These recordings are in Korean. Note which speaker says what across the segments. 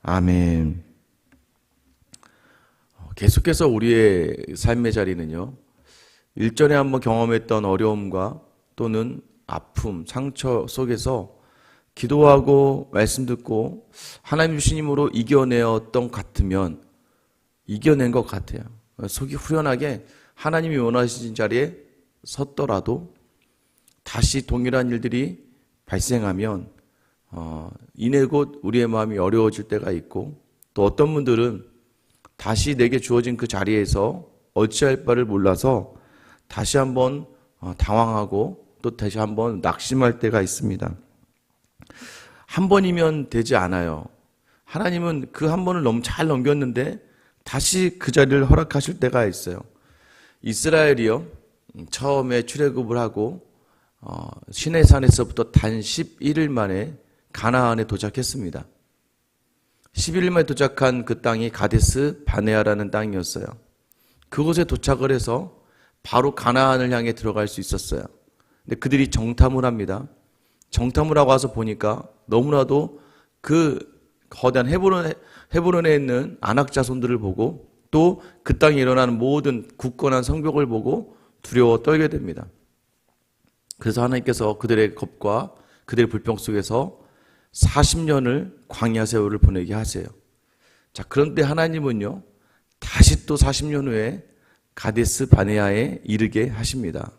Speaker 1: 아멘. 계속해서 우리의 삶의 자리는요, 일전에 한번 경험했던 어려움과 또는 아픔, 상처 속에서 기도하고 말씀 듣고 하나님 주신 힘으로 이겨내었던 것 같으면 이겨낸 것 같아요. 속이 후련하게 하나님이 원하시는 자리에 섰더라도 다시 동일한 일들이 발생하면 이내 곧 우리의 마음이 어려워질 때가 있고, 또 어떤 분들은 다시 내게 주어진 그 자리에서 어찌할 바를 몰라서 다시 한번 당황하고 또 다시 한번 낙심할 때가 있습니다. 한 번이면 되지 않아요. 하나님은 그 한 번을 너무 잘 넘겼는데 다시 그 자리를 허락하실 때가 있어요. 이스라엘이요, 처음에 출애굽을 하고 시내산에서부터 단 11일 만에 가나안에 도착했습니다. 11일 만에 도착한 그 땅이 가데스 바네아라는 땅이었어요. 그곳에 도착을 해서 바로 가나안을 향해 들어갈 수 있었어요. 근데 그들이 정탐을 합니다. 정탐을 하고 와서 보니까 너무나도 그 거대한 헤브론에 있는 아낙 자손들을 보고 또 그 땅에 일어나는 모든 굳건한 성벽을 보고 두려워 떨게 됩니다. 그래서 하나님께서 그들의 겁과 그들의 불평 속에서 40년을 광야 세월을 보내게 하세요. 자, 그런데 하나님은요, 다시 또 40년 후에 가데스 바네아에 이르게 하십니다.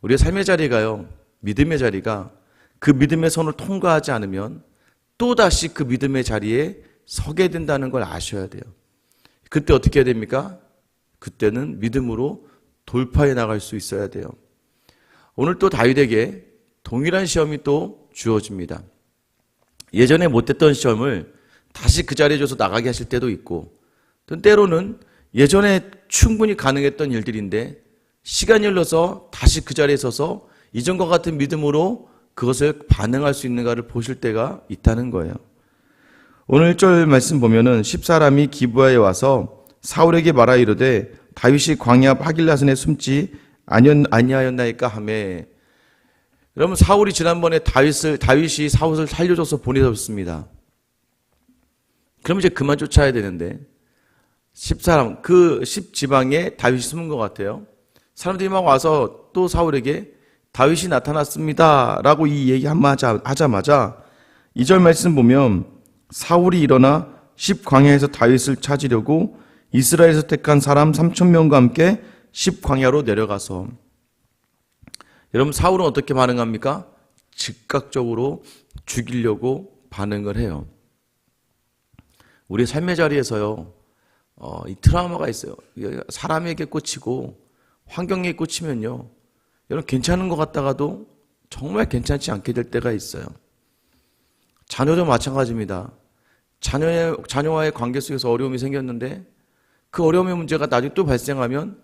Speaker 1: 우리의 삶의 자리가요, 믿음의 자리가 그 믿음의 선을 통과하지 않으면 또다시 그 믿음의 자리에 서게 된다는 걸 아셔야 돼요. 그때 어떻게 해야 됩니까? 그때는 믿음으로 돌파해 나갈 수 있어야 돼요. 오늘 또 다윗에게 동일한 시험이 또 주어집니다. 예전에 못했던 시험을 다시 그 자리에 줘서 나가게 하실 때도 있고, 또 때로는 예전에 충분히 가능했던 일들인데 시간이 흘러서 다시 그 자리에 서서 이전과 같은 믿음으로 그것을 반응할 수 있는가를 보실 때가 있다는 거예요. 오늘 1절 말씀 보면은 10사람이 기브아에 와서 사울에게 말하 이르되 다윗이 광야 하길라산에 숨지 아니하였나이까 하매. 여러분, 사울이 지난번에 다윗이 사울을 살려줘서 보내줬습니다. 그럼 이제 그만 쫓아야 되는데 10사람, 그 10지방에 다윗이 숨은 것 같아요. 사람들이 막 와서 또 사울에게 다윗이 나타났습니다 라고 이 얘기 하자마자 2절 말씀 보면 사울이 일어나 10광야에서 다윗을 찾으려고 이스라엘에서 택한 사람 3,000명과 함께 10광야로 내려가서. 여러분, 사울은 어떻게 반응합니까? 즉각적으로 죽이려고 반응을 해요. 우리 삶의 자리에서요, 이 트라우마가 있어요. 사람에게 꽂히고 환경에 꽂히면요, 여러분 괜찮은 것 같다가도 정말 괜찮지 않게 될 때가 있어요. 자녀도 마찬가지입니다. 자녀와의 관계 속에서 어려움이 생겼는데 그 어려움의 문제가 나중에 또 발생하면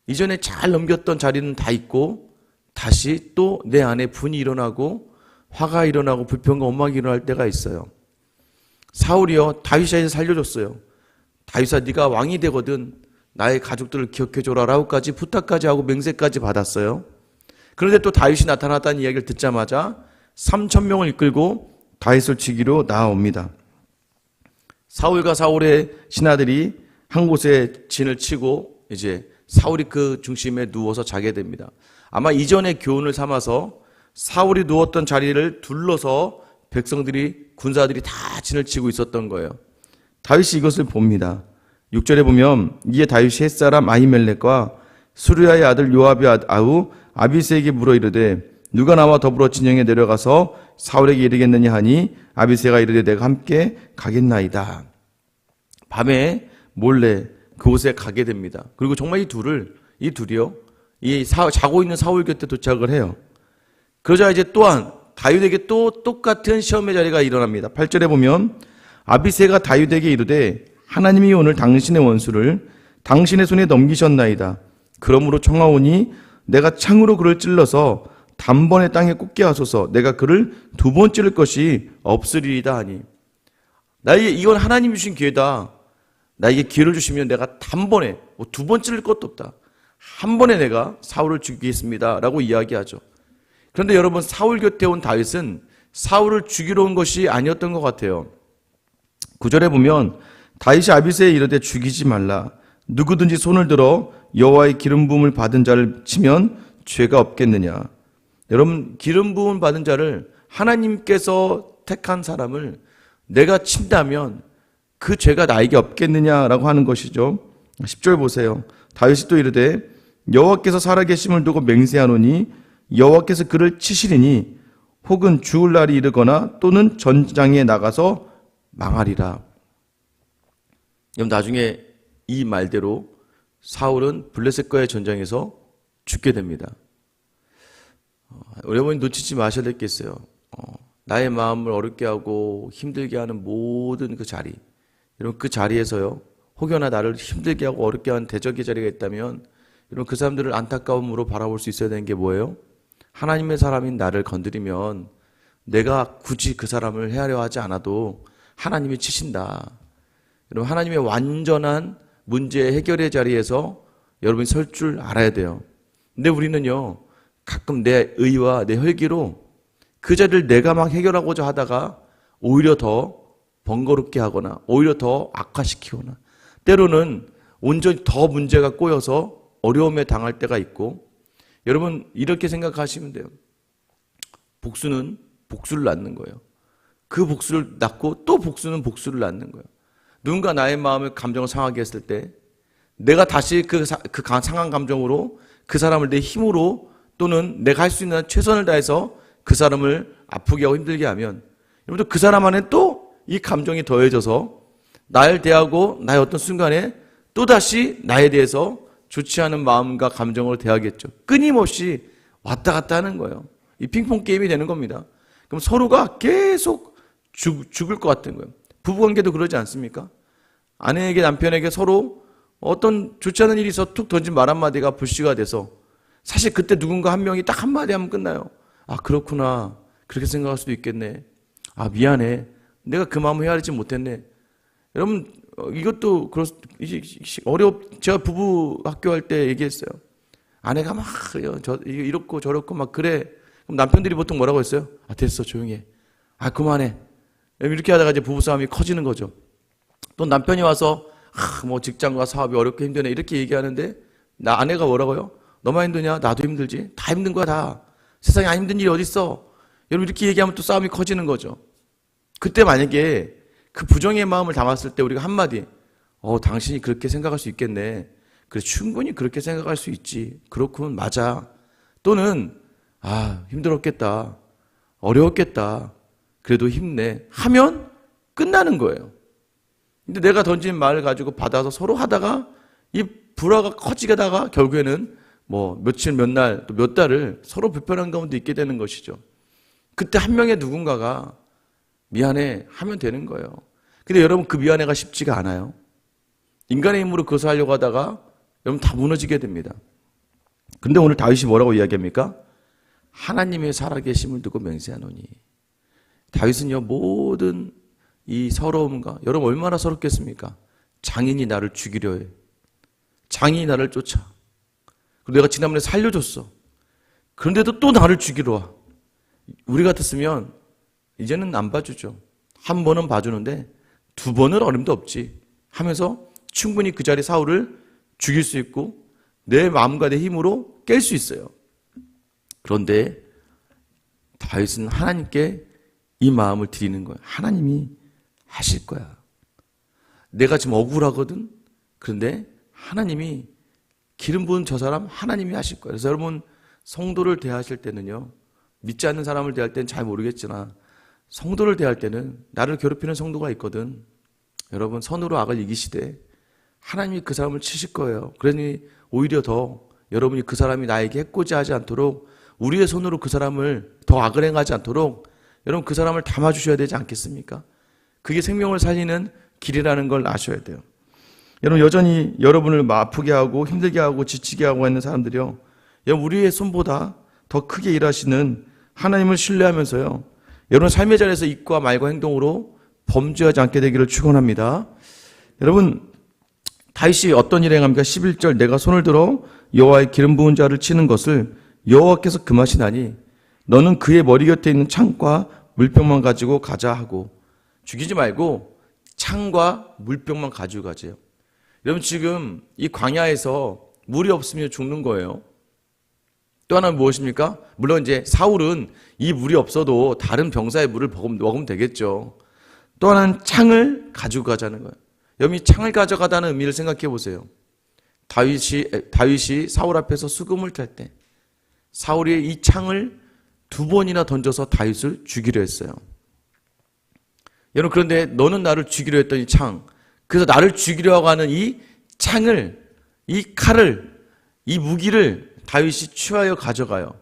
Speaker 1: 이전에 잘 넘겼던 자리는 다 있고 다시 또 내 안에 분이 일어나고 화가 일어나고 불평과 원망이 일어날 때가 있어요. 사울이요, 다윗이 살려줬어요. 다윗아, 네가 왕이 되거든 나의 가족들을 기억해줘라 라고까지 부탁까지 하고 맹세까지 받았어요. 그런데 또 다윗이 나타났다는 이야기를 듣자마자 3,000명을 이끌고 다윗을 치기로 나아옵니다. 사울과 사울의 신하들이 한 곳에 진을 치고 이제 사울이 그 중심에 누워서 자게 됩니다. 아마 이전의 교훈을 삼아서 사울이 누웠던 자리를 둘러서 백성들이, 군사들이 다 진을 치고 있었던 거예요. 다윗이 이것을 봅니다. 6절에 보면 이에 다윗이 햇사람 아히멜렉과 수르야의 아들 요압의 아우 아비새에게 물어 이르되 누가 나와 더불어 진영에 내려가서 사울에게 이르겠느냐 하니 아비새가 이르되 내가 함께 가겠나이다. 밤에 몰래 그곳에 가게 됩니다. 그리고 정말 이 둘이요, 자고 있는 사울 곁에 도착을 해요. 그러자 이제 또한 다윗에게 또 똑같은 시험의 자리가 일어납니다. 8절에 보면 아비새가 다윗에게 이르되 하나님이 오늘 당신의 원수를 당신의 손에 넘기셨나이다. 그러므로 청하오니 내가 창으로 그를 찔러서 단번에 땅에 꽂게 하소서. 내가 그를 2번 찌를 것이 없으리이다 하니. 나에게 이건 하나님이 주신 기회다. 나에게 기회를 주시면 내가 단번에 2번 찌를 것도 없다. 한 번에 내가 사울을 죽이겠습니다 라고 이야기하죠. 그런데 여러분, 사울 곁에 온 다윗은 사울을 죽이러 온 것이 아니었던 것 같아요. 9절에 보면 다윗이 아비새에 이르되 죽이지 말라. 누구든지 손을 들어 여호와의 기름 부음을 받은 자를 치면 죄가 없겠느냐. 여러분, 기름 부음 받은 자를, 하나님께서 택한 사람을 내가 친다면 그 죄가 나에게 없겠느냐라고 하는 것이죠. 10절 보세요. 다윗이 또 이르되 여호와께서 살아계심을 두고 맹세하노니 여호와께서 그를 치시리니 혹은 죽을 날이 이르거나 또는 전장에 나가서 망하리라. 그럼 나중에 이 말대로 사울은 블레셋과의 전쟁에서 죽게 됩니다. 여러분이 놓치지 마셔야 될 게 있어요. 나의 마음을 어렵게 하고 힘들게 하는 모든 그 자리, 여러분 그 자리에서요, 혹여나 나를 힘들게 하고 어렵게 하는 대적의 자리가 있다면 여러분 그 사람들을 안타까움으로 바라볼 수 있어야 되는 게 뭐예요? 하나님의 사람인 나를 건드리면 내가 굳이 그 사람을 헤아려 하지 않아도 하나님이 치신다. 여러분, 하나님의 완전한 문제 해결의 자리에서 여러분이 설 줄 알아야 돼요. 근데 우리는요, 가끔 내 의와 내 혈기로 그 자리를 내가 막 해결하고자 하다가 오히려 더 번거롭게 하거나 오히려 더 악화시키거나 때로는 온전히 더 문제가 꼬여서 어려움에 당할 때가 있고, 여러분 이렇게 생각하시면 돼요. 복수는 복수를 낳는 거예요. 그 복수를 낳고 또 복수는 복수를 낳는 거예요. 누군가 나의 마음을 감정을 상하게 했을 때 내가 다시 그 상한 감정으로 그 사람을 내 힘으로 또는 내가 할 수 있는 최선을 다해서 그 사람을 아프게 하고 힘들게 하면 여러분들 그 사람 안에 또 이 감정이 더해져서 나를 대하고 나의 어떤 순간에 또다시 나에 대해서 좋지 않은 마음과 감정으로 대하겠죠. 끊임없이 왔다 갔다 하는 거예요. 이 핑퐁 게임이 되는 겁니다. 그럼 서로가 계속 죽을 것 같은 거예요. 부부관계도 그러지 않습니까? 아내에게 남편에게 서로 어떤 좋지 않은 일이 있어 툭 던진 말 한마디가 불씨가 돼서 사실 그때 누군가 한 명이 딱 한마디 하면 끝나요. 아 그렇구나, 그렇게 생각할 수도 있겠네. 아 미안해, 내가 그 마음을 헤아리지 못했네. 여러분 이것도 제가 부부 학교할 때 얘기했어요. 아내가 막 이렇고 저렇고 막 그래. 그럼 남편들이 보통 뭐라고 했어요? 아 됐어, 조용히 해. 아 그만해. 이렇게 하다가 이제 부부싸움이 커지는 거죠. 또 남편이 와서 뭐 직장과 사업이 어렵게 힘드네 이렇게 얘기하는데 아내가 뭐라고요? 너만 힘드냐? 나도 힘들지. 다 힘든 거야 다. 세상에 안 힘든 일이 어딨어. 여러분 이렇게 얘기하면 또 싸움이 커지는 거죠. 그때 만약에 그 부정의 마음을 담았을 때 우리가 한마디 당신이 그렇게 생각할 수 있겠네. 그래 충분히 그렇게 생각할 수 있지. 그렇군, 맞아. 또는 힘들었겠다, 어려웠겠다, 그래도 힘내 하면 끝나는 거예요. 근데 내가 던진 말을 가지고 받아서 서로 하다가 이 불화가 커지다가 결국에는 뭐 며칠 몇 날 또 몇 달을 서로 불편한 가운데 있게 되는 것이죠. 그때 한 명의 누군가가 미안해 하면 되는 거예요. 근데 여러분 그 미안해가 쉽지가 않아요. 인간의 힘으로 그것을 하려고 하다가 여러분 다 무너지게 됩니다. 근데 오늘 다윗이 뭐라고 이야기합니까? 하나님의 살아계심을 두고 맹세하노니. 다윗은요 모든 이 서러움과, 여러분 얼마나 서럽겠습니까? 장인이 나를 죽이려 해. 장인이 나를 쫓아. 그리고 내가 지난번에 살려줬어. 그런데도 또 나를 죽이러 와. 우리 같았으면 이제는 안 봐주죠. 한 번은 봐주는데 두 번은 어림도 없지 하면서 충분히 그 자리 사울을 죽일 수 있고 내 마음과 내 힘으로 깰 수 있어요. 그런데 다윗은 하나님께 이 마음을 드리는 거예요. 하나님이 하실 거야. 내가 지금 억울하거든. 그런데 하나님이 기름 부은 저 사람 하나님이 하실 거예요. 그래서 여러분 성도를 대하실 때는요, 믿지 않는 사람을 대할 때는 잘 모르겠지만 성도를 대할 때는 나를 괴롭히는 성도가 있거든. 여러분 선으로 악을 이기시되 하나님이 그 사람을 치실 거예요. 그러니 오히려 더 여러분이 그 사람이 나에게 해코지하지 않도록 우리의 손으로 그 사람을 더 악을 행하지 않도록 여러분 그 사람을 담아주셔야 되지 않겠습니까? 그게 생명을 살리는 길이라는 걸 아셔야 돼요. 여러분 여전히 여러분을 아프게 하고 힘들게 하고 지치게 하고 있는 사람들이요, 여러분 우리의 손보다 더 크게 일하시는 하나님을 신뢰하면서요, 여러분 삶의 자리에서 입과 말과 행동으로 범죄하지 않게 되기를 축원합니다. 여러분 다윗이 어떤 일을 행합니까? 11절 내가 손을 들어 여호와의 기름 부은 자를 치는 것을 여호와께서 금하시나니 너는 그의 머리 곁에 있는 창과 물병만 가지고 가자 하고, 죽이지 말고 창과 물병만 가지고 가세요. 여러분 지금 이 광야에서 물이 없으면 죽는 거예요. 또 하나는 무엇입니까? 물론 이제 사울은 이 물이 없어도 다른 병사의 물을 먹으면 되겠죠. 또 하나는 창을 가지고 가자는 거예요. 여러분 이 창을 가져가다는 의미를 생각해 보세요. 다윗이 사울 앞에서 수금을 탈 때 사울이 이 창을 2번이나 던져서 다윗을 죽이려 했어요. 여러분 그런데 너는 나를 죽이려 했던 이 창, 그래서 나를 죽이려고 하는 이 창을, 이 칼을, 이 무기를 다윗이 취하여 가져가요.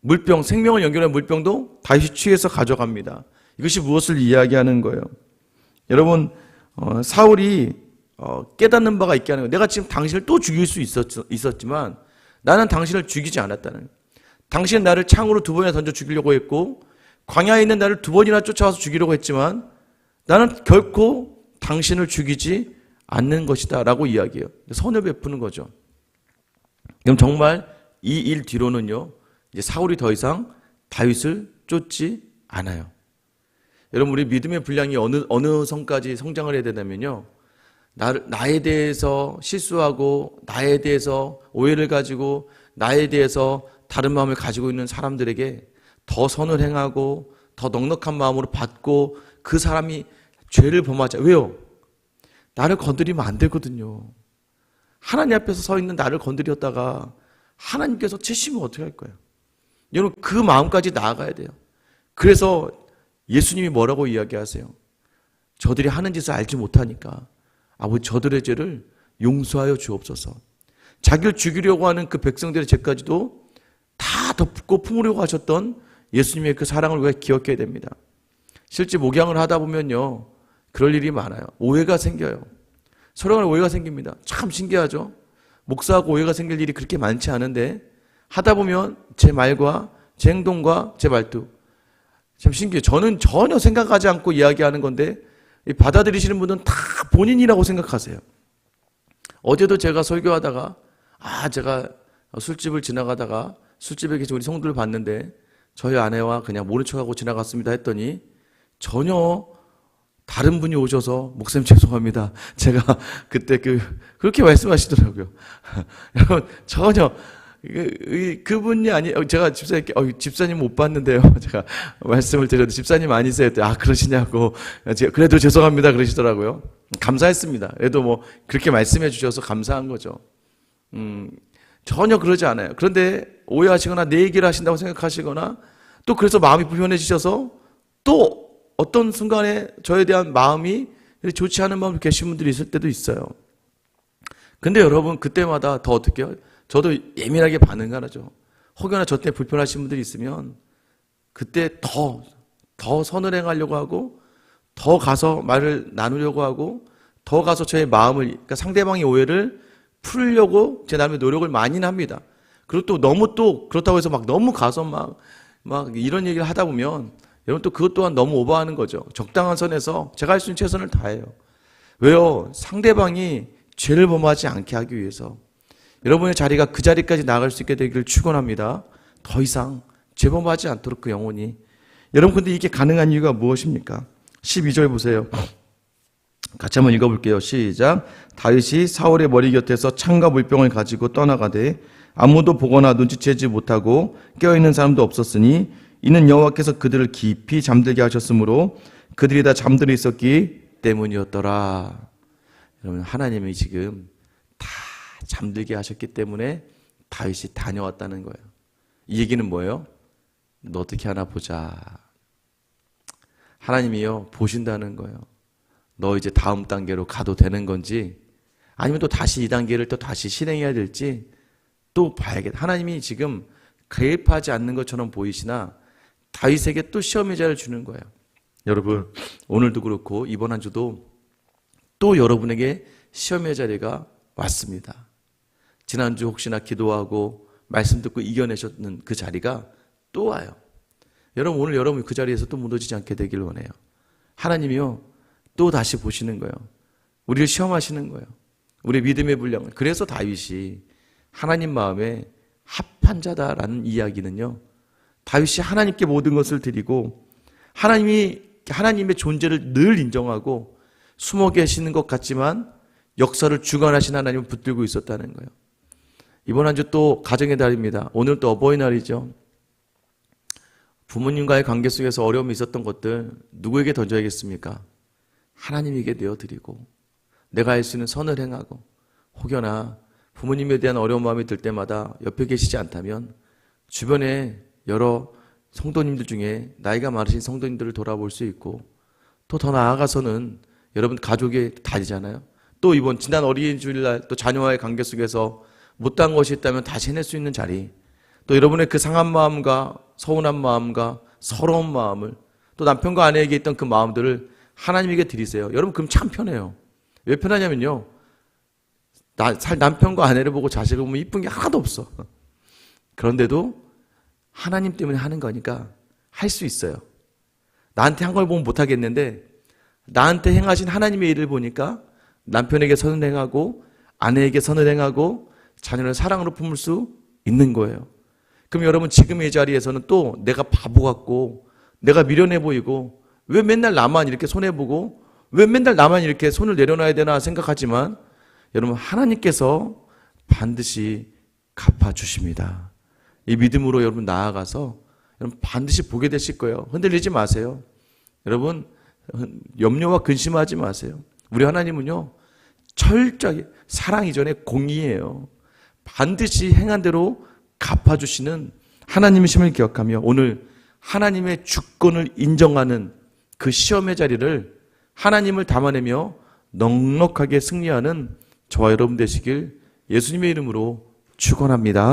Speaker 1: 물병, 생명을 연결한 물병도 다윗이 취해서 가져갑니다. 이것이 무엇을 이야기하는 거예요? 여러분 사울이 깨닫는 바가 있게 하는 거예요. 내가 지금 당신을 또 죽일 수 있었지만 나는 당신을 죽이지 않았다는 거예요. 당신은 나를 창으로 2번이나 던져 죽이려고 했고 광야에 있는 나를 2번이나 쫓아와서 죽이려고 했지만 나는 결코 당신을 죽이지 않는 것이다 라고 이야기해요. 선을 베푸는 거죠. 그럼 정말 이 일 뒤로는요, 이제 사울이 더 이상 다윗을 쫓지 않아요. 여러분 우리 믿음의 분량이 어느 선까지 성장을 해야 되냐면요, 나에 대해서 실수하고 나에 대해서 오해를 가지고 나에 대해서 다른 마음을 가지고 있는 사람들에게 더 선을 행하고 더 넉넉한 마음으로 받고 그 사람이 죄를 범하자. 왜요? 나를 건드리면 안 되거든요. 하나님 앞에서 서 있는 나를 건드렸다가 하나님께서 치시면 어떻게 할 거예요? 여러분 그 마음까지 나아가야 돼요. 그래서 예수님이 뭐라고 이야기하세요? 저들이 하는 짓을 알지 못하니까 아버지 저들의 죄를 용서하여 주옵소서. 자기를 죽이려고 하는 그 백성들의 죄까지도 다 덮고 품으려고 하셨던 예수님의 그 사랑을 우리가 기억해야 됩니다. 실제 목양을 하다 보면요, 그럴 일이 많아요. 오해가 생겨요. 서로 간에 오해가 생깁니다. 참 신기하죠? 목사하고 오해가 생길 일이 그렇게 많지 않은데 하다 보면 제 말과 제 행동과 제 말투 참 신기해요. 저는 전혀 생각하지 않고 이야기하는 건데 받아들이시는 분은 다 본인이라고 생각하세요. 어제도 제가 설교하다가 제가 술집을 지나가다가 술집에 계신 우리 성도를 봤는데 저희 아내와 그냥 모른 척하고 지나갔습니다 했더니 전혀 다른 분이 오셔서 목사님 죄송합니다. 제가 그때 그렇게 말씀하시더라고요. 여러분 전혀 그분이 제가 집사님께 집사님 못 봤는데요. 제가 말씀을 드렸는데 집사님 아니세요? 그러시냐고. 제가 그래도 죄송합니다 그러시더라고요. 감사했습니다. 그래도 뭐 그렇게 말씀해 주셔서 감사한 거죠. 전혀 그러지 않아요. 그런데 오해하시거나 내 얘기를 하신다고 생각하시거나 또 그래서 마음이 불편해지셔서 또 어떤 순간에 저에 대한 마음이 좋지 않은 마음으로 계신 분들이 있을 때도 있어요. 근데 여러분 그때마다 더 어떻게 해요? 저도 예민하게 반응하죠. 혹여나 저 때 불편하신 분들이 있으면 그때 더 선을 행하려고 하고 더 가서 말을 나누려고 하고 더 가서 저의 마음을, 그러니까 상대방의 오해를 풀려고 제 나름의 노력을 많이 합니다. 그리고 또 너무 또 그렇다고 해서 막 너무 가서 막 이런 얘기를 하다 보면 여러분 또 그것 또한 너무 오버하는 거죠. 적당한 선에서 제가 할 수 있는 최선을 다해요. 왜요? 상대방이 죄를 범하지 않게 하기 위해서. 여러분의 자리가 그 자리까지 나아갈 수 있게 되기를 축원합니다. 더 이상 죄범하지 않도록 그 영혼이. 여러분 근데 이게 가능한 이유가 무엇입니까? 12절 보세요. 같이 한번 읽어볼게요. 시작. 다윗이 사울의 머리 곁에서 창과 물병을 가지고 떠나가되 아무도 보거나 눈치채지 못하고 깨어있는 사람도 없었으니 이는 여호와께서 그들을 깊이 잠들게 하셨으므로 그들이 다 잠들어 있었기 때문이었더라. 여러분 하나님이 지금 다 잠들게 하셨기 때문에 다윗이 다녀왔다는 거예요. 이 얘기는 뭐예요? 너 어떻게 하나 보자. 하나님이요 보신다는 거예요. 너 이제 다음 단계로 가도 되는 건지 아니면 또 다시 이 단계를 또 다시 실행해야 될지 또 봐야겠다. 하나님이 지금 개입하지 않는 것처럼 보이시나 다윗에게 또 시험의 자를 주는 거예요. 여러분 오늘도 그렇고 이번 한 주도 또 여러분에게 시험의 자리가 왔습니다. 지난주 혹시나 기도하고 말씀 듣고 이겨내셨는 그 자리가 또 와요. 여러분 오늘 여러분이 그 자리에서 또 무너지지 않게 되길 원해요. 하나님이요 또 다시 보시는 거예요. 우리를 시험하시는 거예요. 우리의 믿음의 분량을. 그래서 다윗이 하나님 마음에 합한 자다라는 이야기는요, 다윗이 하나님께 모든 것을 드리고 하나님의 존재를 늘 인정하고 숨어 계시는 것 같지만 역사를 주관하신 하나님을 붙들고 있었다는 거예요. 이번 한 주 또 가정의 달입니다. 오늘 또 어버이날이죠. 부모님과의 관계 속에서 어려움이 있었던 것들 누구에게 던져야겠습니까? 하나님에게 내어드리고 내가 할 수 있는 선을 행하고, 혹여나 부모님에 대한 어려운 마음이 들 때마다 옆에 계시지 않다면 주변에 여러 성도님들 중에 나이가 많으신 성도님들을 돌아볼 수 있고, 또 더 나아가서는 여러분 가족의 달이잖아요. 또 이번 지난 어린이 주일날 또 자녀와의 관계 속에서 못한 것이 있다면 다시 해낼 수 있는 자리, 또 여러분의 그 상한 마음과 서운한 마음과 서러운 마음을, 또 남편과 아내에게 있던 그 마음들을 하나님에게 드리세요. 여러분 그럼 참 편해요. 왜 편하냐면요, 남편과 아내를 보고 자식을 보면 이쁜 게 하나도 없어. 그런데도 하나님 때문에 하는 거니까 할 수 있어요. 나한테 한 걸 보면 못하겠는데 나한테 행하신 하나님의 일을 보니까 남편에게 선을 행하고 아내에게 선을 행하고 자녀를 사랑으로 품을 수 있는 거예요. 그럼 여러분 지금 이 자리에서는 또 내가 바보 같고 내가 미련해 보이고 왜 맨날 나만 이렇게 손해보고 왜 맨날 나만 이렇게 손을 내려놔야 되나 생각하지만, 여러분 하나님께서 반드시 갚아주십니다. 이 믿음으로 여러분 나아가서 여러분 반드시 보게 되실 거예요. 흔들리지 마세요. 여러분 염려와 근심하지 마세요. 우리 하나님은요 철저하게 사랑 이전에 공의예요. 반드시 행한 대로 갚아주시는 하나님이심을 기억하며 오늘 하나님의 주권을 인정하는 그 시험의 자리를 하나님을 담아내며 넉넉하게 승리하는 저와 여러분 되시길 예수님의 이름으로 축원합니다.